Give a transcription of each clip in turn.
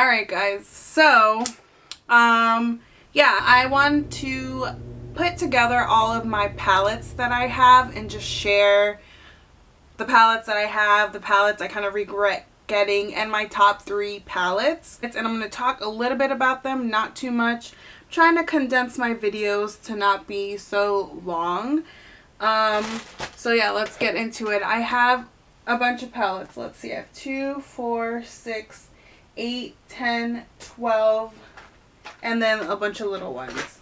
Alright guys, so yeah, I want to put together all of my palettes that I have and just share the palettes that I have, the palettes I kind of regret getting, and my top 3 palettes. And I'm going to talk a little bit about them, not too much. I'm trying to condense my videos to not be so long. So yeah, let's get into it. I have a bunch of palettes. Let's see, I have 2, 4, 6, 8, 10, 12, and then a bunch of little ones.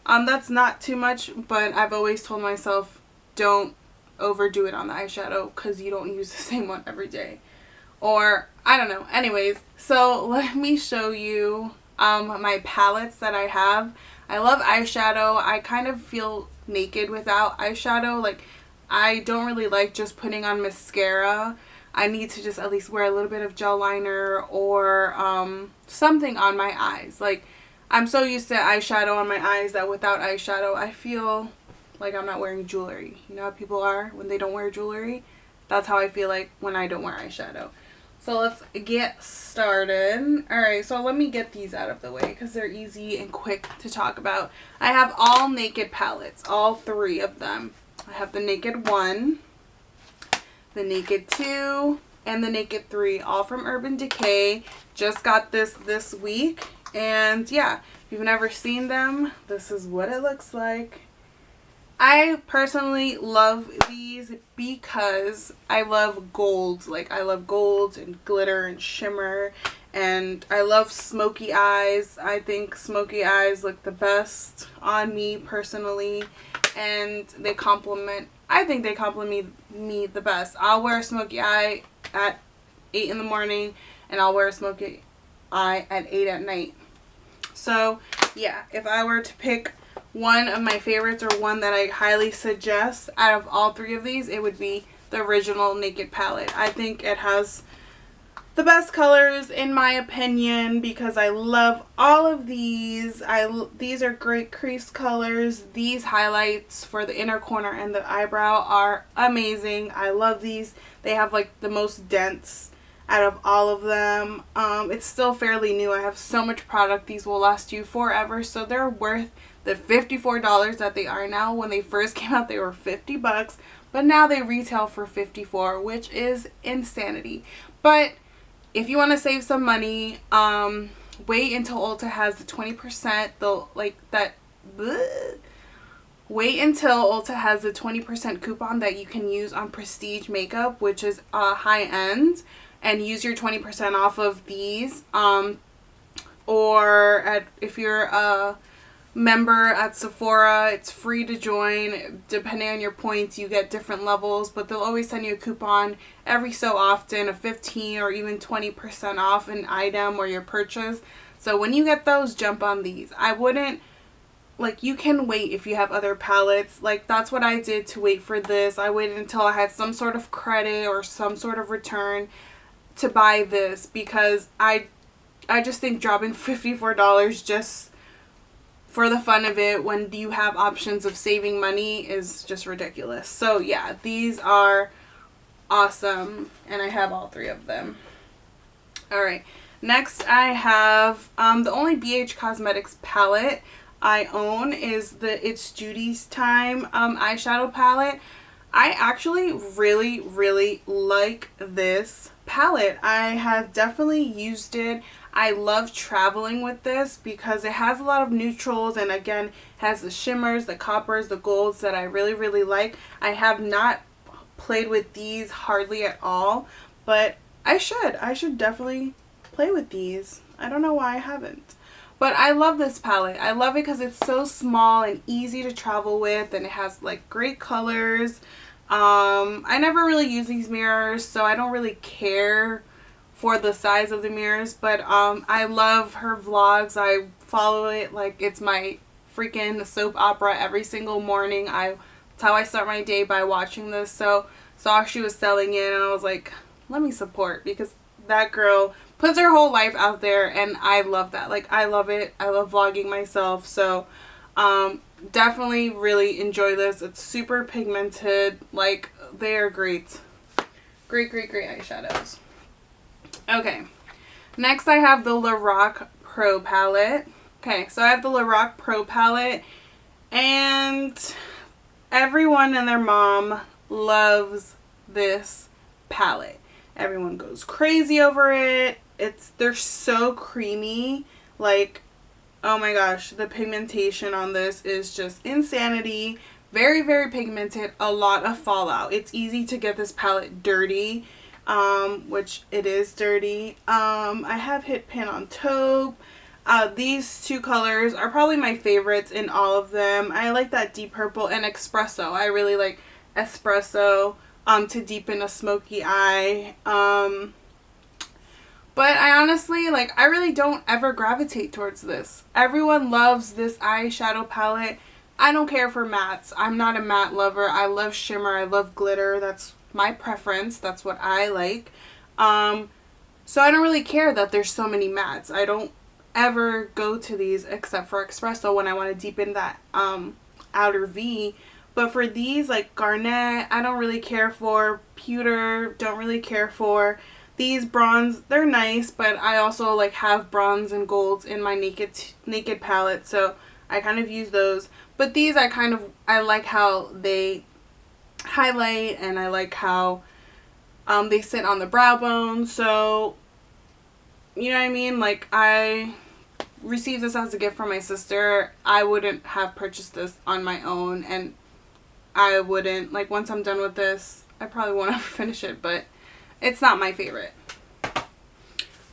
That's not too much, but I've always told myself don't overdo it on the eyeshadow because you don't use the same one every day. Or, I don't know. Anyways, so let me show you my palettes that I have. I love eyeshadow. I kind of feel naked without eyeshadow. Like, I don't really like just putting on mascara. I need to just at least wear a little bit of gel liner or something on my eyes. Like, I'm so used to eyeshadow on my eyes that without eyeshadow, I feel like I'm not wearing jewelry. You know how people are when they don't wear jewelry? That's how I feel like when I don't wear eyeshadow. So let's get started. Alright, so let me get these out of the way because they're easy and quick to talk about. I have all Naked palettes, all 3 of them. I have the Naked 1, the Naked 2, and the Naked 3, all from Urban Decay. Just got this week. And yeah, if you've never seen them, this is what it looks like. I personally love these because I love golds. Like, I love golds and glitter and shimmer. And I love smoky eyes. I think smoky eyes look the best on me personally. And they complement, I think they complement me the best. I'll wear a smoky eye at 8 in the morning. And I'll wear a smoky eye at 8 at night. So yeah, if I were to pick one of my favorites or one that I highly suggest out of all 3 of these, it would be the original Naked palette. I think it has the best colors in my opinion because I love all of these. These are great crease colors. These highlights for the inner corner and the eyebrow are amazing. I love these. They have like the most dense out of all of them. It's still fairly new. I have so much product. These will last you forever, so they're worth the $54 that they are now. When they first came out, they were $50, but now they retail for $54, which is insanity. But if you want to save some money, wait until Ulta has the 20%. Wait until Ulta has the 20% coupon that you can use on prestige makeup, which is high end, and use your 20% off of these. If you're a member at Sephora, it's free to join. Depending on your points, you get different levels, but they'll always send you a coupon every so often of 15 or even 20% off an item or your purchase. So when you get those, jump on these. I wouldn't, like, you can wait if you have other palettes. Like, that's what I did to wait for this. I waited until I had some sort of credit or some sort of return to buy this because I just think dropping $54 just for the fun of it when you have options of saving money is just ridiculous. So yeah, these are awesome and I have all 3 of them. Alright, next I have the only BH Cosmetics palette I own is the It's Judy's Time eyeshadow palette. I actually really like this palette. I have definitely used it. I love traveling with this because it has a lot of neutrals and again has the shimmers, the coppers, the golds that I really like. I have not played with these hardly at all, but I should definitely play with these. I don't know why I haven't. But I love this palette. I love it because it's so small and easy to travel with, and it has like great colors. I never really use these mirrors, so I don't really care for the size of the mirrors, but I love her vlogs. I follow it like it's my freaking soap opera every single morning. That's how I start my day, by watching this. So saw she was selling it and I was like, let me support, because that girl puts her whole life out there and I love that. Like, I love it. I love vlogging myself. So definitely really enjoy this. It's super pigmented. Like, they are great. Great eyeshadows. Okay, Next I have the Lorac Pro palette. Okay, so I have the Lorac Pro palette, and everyone and their mom loves this palette. Everyone goes crazy over it. They're so creamy. Like, oh my gosh, the pigmentation on this is just insanity. Very, very pigmented. A lot of fallout. It's easy to get this palette dirty, which it is dirty. I have hit pan on taupe. These two colors are probably my favorites in all of them. I like that deep purple and espresso. I really like espresso to deepen a smoky eye. But I honestly, like, I really don't ever gravitate towards this. Everyone loves this eyeshadow palette. I don't care for mattes. I'm not a matte lover. I love shimmer. I love glitter. That's my preference. That's what I like. So I don't really care that there's so many mattes. I don't ever go to these except for espresso when I want to deepen that outer V. But for these, like garnet, I don't really care for. Pewter, don't really care for. These bronze, they're nice, but I also like have bronze and golds in my naked palette, so I kind of use those. But these I like how they highlight, and I like how they sit on the brow bone. So, you know what I mean? Like, I received this as a gift from my sister. I wouldn't have purchased this on my own, and I wouldn't, like, once I'm done with this, I probably won't ever finish it, but it's not my favorite.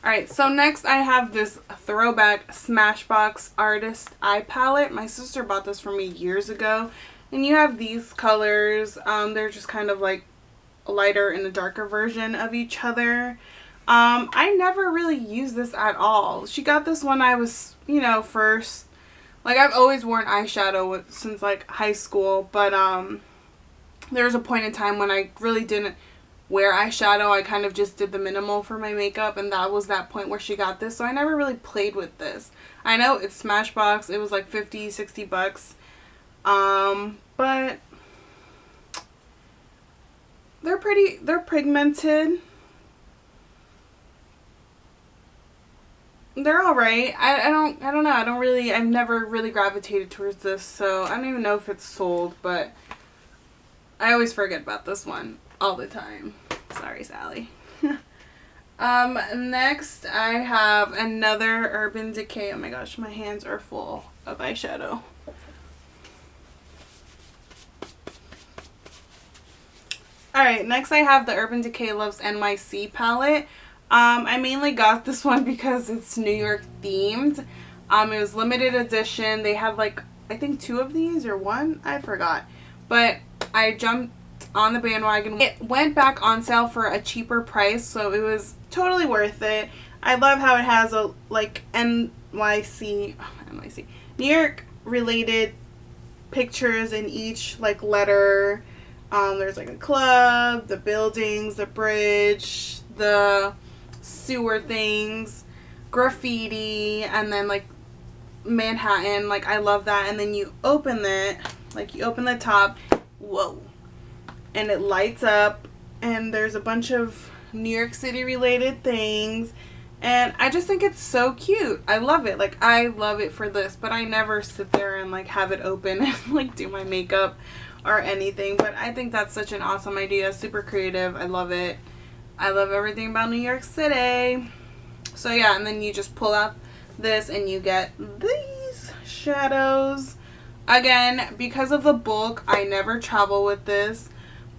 Alright, so next I have this throwback Smashbox Artist Eye Palette. My sister bought this for me years ago. And you have these colors. They're just kind of like a lighter and a darker version of each other. I never really used this at all. She got this when I was, you know, first. Like, I've always worn eyeshadow since like high school. But there was a point in time when I really didn't wear eyeshadow. I kind of just did the minimal for my makeup, and that was that point where she got this, so I never really played with this. I know it's Smashbox. It was like 50, 60 bucks. But they're pigmented. They're alright. I don't know. I've never really gravitated towards this, so I don't even know if it's sold, but I always forget about this one all the time. Sorry, Sally. Next I have another Urban Decay. Oh my gosh, my hands are full of eyeshadow. Alright, next I have the Urban Decay Loves NYC palette. I mainly got this one because it's New York themed. It was limited edition. They had like, I think 2 of these or 1. I forgot. But I jumped on the bandwagon. It went back on sale for a cheaper price, so it was totally worth it. I love how it has a like NYC, New York related pictures in each like letter. There's like a club, the buildings, the bridge, the sewer things, graffiti, and then like Manhattan. Like, I love that. And then you open it, like you open the top, whoa, and it lights up, and there's a bunch of New York City related things, and I just think it's so cute. I love it. Like, I love it for this, but I never sit there and like have it open and like do my makeup or anything. But I think that's such an awesome idea. Super creative. I love it. I love everything about New York City. So yeah, and then you just pull out this and you get these shadows. Again, because of the bulk, I never travel with this.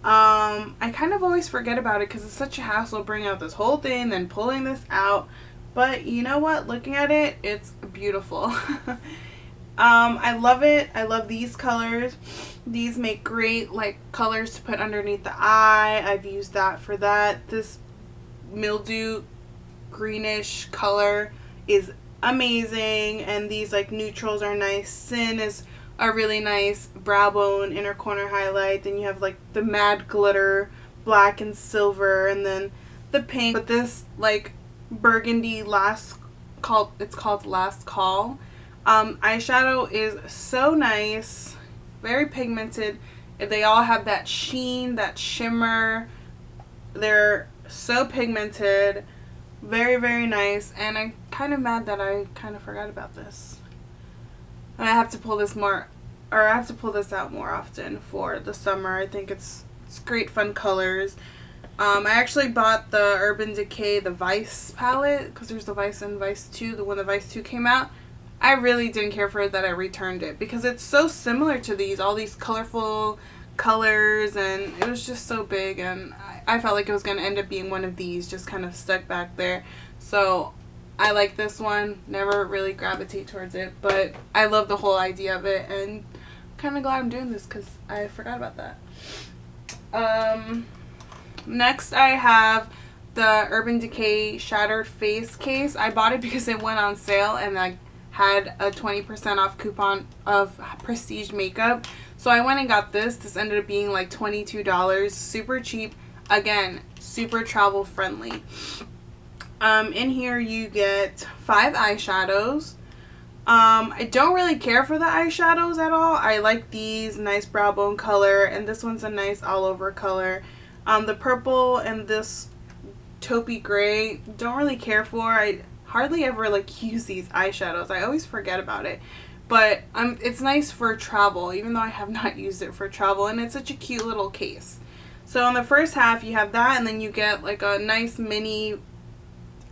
I kind of always forget about it because it's such a hassle bringing out this whole thing, then pulling this out. But you know what? Looking at it, it's beautiful. I love it. I love these colors. These make great like colors to put underneath the eye. I've used that for that. This mildew greenish color is amazing, and these like neutrals are nice. Sin is a really nice brow bone inner corner highlight. Then you have like the mad glitter black and silver, and then the pink. But this like burgundy it's called Last Call eyeshadow is so nice, very pigmented. They all have that sheen, that shimmer. They're so pigmented. Very, very nice. And I'm kind of mad that I kind of forgot about this. And I have to pull this more, or I have to pull this out more often for the summer. I think it's great fun colors. I actually bought the Urban Decay, the Vice palette, because there's the Vice and Vice 2, when the Vice 2 came out. I really didn't care for it that I returned it, because it's so similar to these, all these colorful colors, and it was just so big, and I felt like it was going to end up being one of these, just kind of stuck back there. So I like this one, never really gravitate towards it, but I love the whole idea of it, and I'm kind of glad I'm doing this because I forgot about that. Next I have the Urban Decay Shattered Face Case. I bought it because it went on sale and I had a 20% off coupon of prestige makeup. So I went and got this. This ended up being like $22. Super cheap. Again, super travel friendly. In here you get 5 eyeshadows. I don't really care for the eyeshadows at all. I like these, nice brow bone color, and this one's a nice all over color. The purple and this taupey gray, don't really care for. I hardly ever like use these eyeshadows. I always forget about it. But it's nice for travel, even though I have not used it for travel, and it's such a cute little case. So on the first half you have that, and then you get like a nice mini,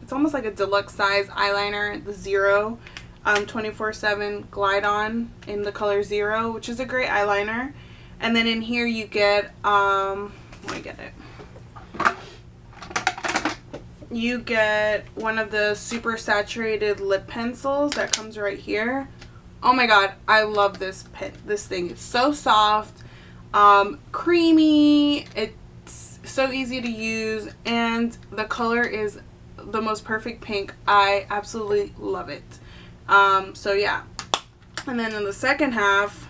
it's almost like a deluxe size eyeliner, the Zero 24/7 Glide On in the color 0, which is a great eyeliner. And then in here you get let me get it. You get one of the super saturated lip pencils that comes right here. Oh my god, I love this thing. It's so soft, creamy, it's so easy to use, and the color is the most perfect pink. I absolutely love it. So yeah. And then in the second half,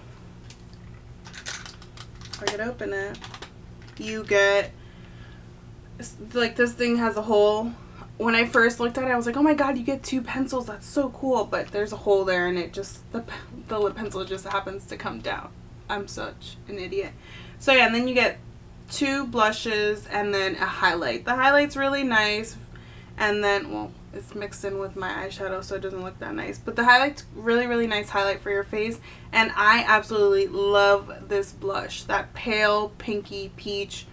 if I could open it, you get, like, this thing has a hole. When I first looked at it, I was like, oh my god, you get 2 pencils, that's so cool. But there's a hole there, and it just, the lip pencil just happens to come down. I'm such an idiot. So yeah, and then you get 2 blushes and then a highlight. The highlight's really nice, and then, well, it's mixed in with my eyeshadow, so it doesn't look that nice. But the highlight's really, really nice highlight for your face. And I absolutely love this blush. That pale, pinky peach.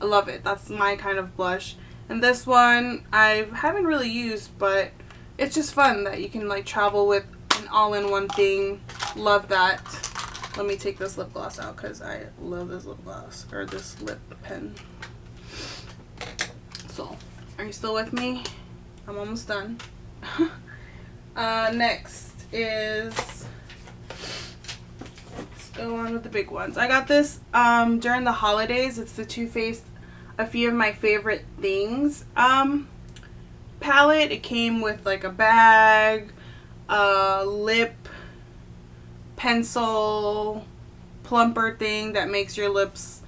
I love it. That's my kind of blush. And this one, I haven't really used, but it's just fun that you can, like, travel with an all-in-one thing. Love that. Let me take this lip gloss out because I love this lip gloss, or this lip pen. So, are you still with me? I'm almost done. Next is, let's go on with the big ones. I got this during the holidays. It's the Too Faced A Few of My Favorite Things palette. It came with like a bag, lip pencil plumper thing that makes your lips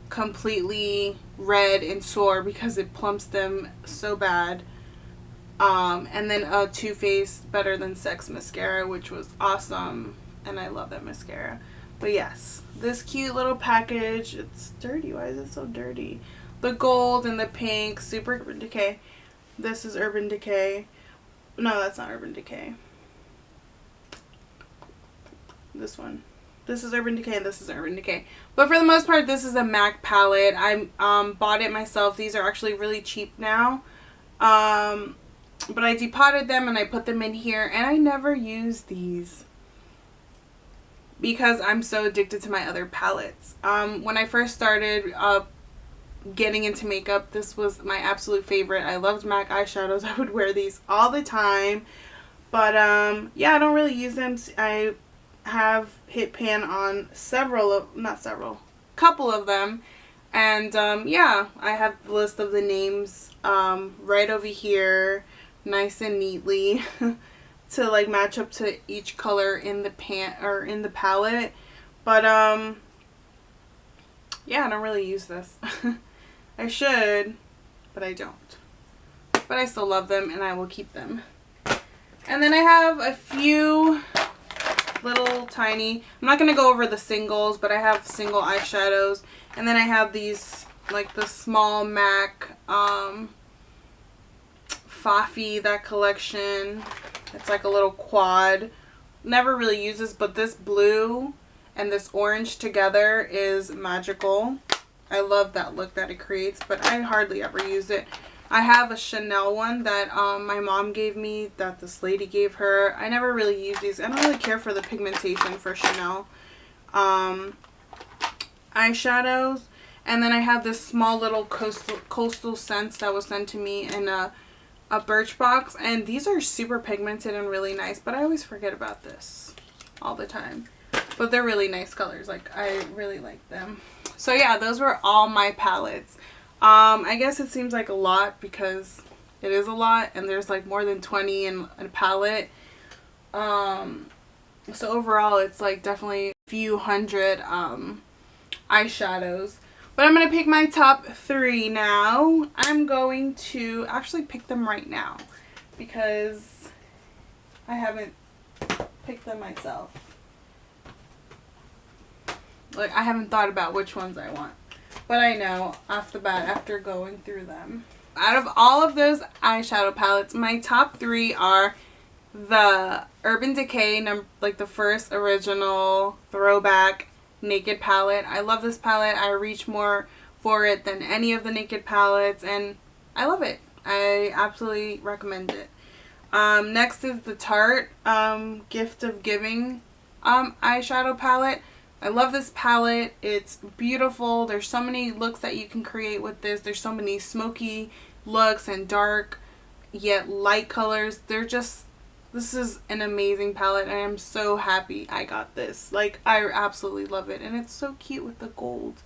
completely red and sore because it plumps them so bad. And then a Too Faced Better Than Sex mascara, which was awesome, and I love that mascara. But yes, this cute little package. It's dirty. Why is it so dirty? The gold and the pink, super Urban Decay. This is Urban Decay. No, that's not Urban Decay. This one. This is Urban Decay and this is Urban Decay. But for the most part, this is a MAC palette. I bought it myself. These are actually really cheap now. But I depotted them and I put them in here, and I never use these because I'm so addicted to my other palettes. When I first started getting into makeup, this was my absolute favorite. I loved MAC eyeshadows. I would wear these all the time. But yeah, I don't really use them. I have hit pan on couple of them. And yeah, I have the list of the names right over here, nice and neatly to like match up to each color in the in the palette. But yeah, I don't really use this. I should, but I don't. But I still love them and I will keep them. And then I have a few little tiny, I'm not going to go over the singles, but I have single eyeshadows. And then I have these, like the small MAC Fafi, that collection. It's like a little quad. Never really use this, but this blue and this orange together is magical. I love that look that it creates, but I hardly ever use it. I have a Chanel one that my mom gave me, that this lady gave her. I never really use these. I don't really care for the pigmentation for Chanel. Eyeshadows. And then I have this small little coastal scents that was sent to me in a Birchbox. And these are super pigmented and really nice, but I always forget about this all the time. But they're really nice colors. Like, I really like them. So yeah, those were all my palettes. I guess it seems like a lot because it is a lot, and there's like more than 20 in a palette. So overall it's like definitely a few hundred eyeshadows. But I'm going to pick my top 3 now. I'm going to actually pick them right now because I haven't picked them myself. Like, I haven't thought about which ones I want. But I know off the bat after going through them. Out of all of those eyeshadow palettes, my top 3 are the Urban Decay, like the first original throwback Naked palette. I love this palette. I reach more for it than any of the Naked palettes, and I love it. I absolutely recommend it. Next is the Tarte Gift of Giving eyeshadow palette. I love this palette. It's beautiful. There's so many looks that you can create with this. There's so many smoky looks and dark yet light colors. This is an amazing palette, and I'm so happy I got this. Like, I absolutely love it, and it's so cute with the gold.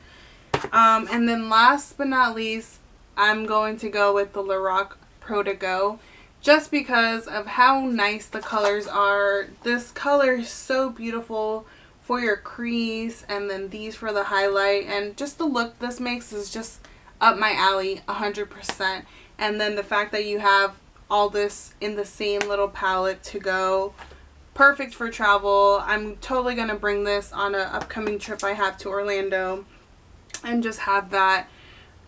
And then last but not least, I'm going to go with the Lorac Pro to Go, just because of how nice the colors are. This color is so beautiful for your crease, and then these for the highlight, and just the look this makes is just up my alley 100%. And then the fact that you have all this in the same little palette to go, perfect for travel. I'm totally gonna bring this on an upcoming trip I have to Orlando and just have that,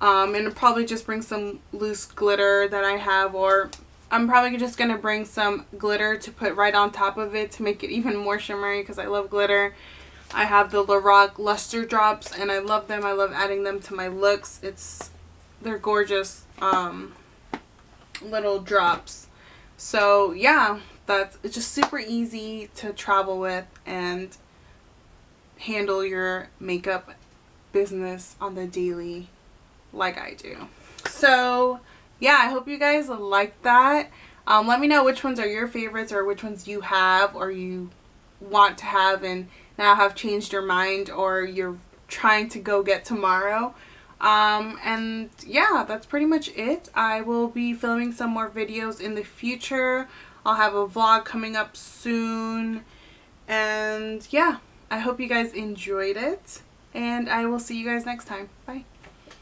and probably just bring some loose glitter that I have, or I'm probably just gonna bring some glitter to put right on top of it to make it even more shimmery because I love glitter. I have the Lorac Luster Drops, and I love them. I love adding them to my looks. They're gorgeous little drops. So yeah, it's just super easy to travel with and handle your makeup business on the daily like I do. So yeah, I hope you guys like that. Let me know which ones are your favorites, or which ones you have or you want to have and now have changed your mind, or you're trying to go get tomorrow. And yeah, that's pretty much it. I will be filming some more videos in the future. I'll have a vlog coming up soon. And yeah, I hope you guys enjoyed it, and I will see you guys next time. Bye.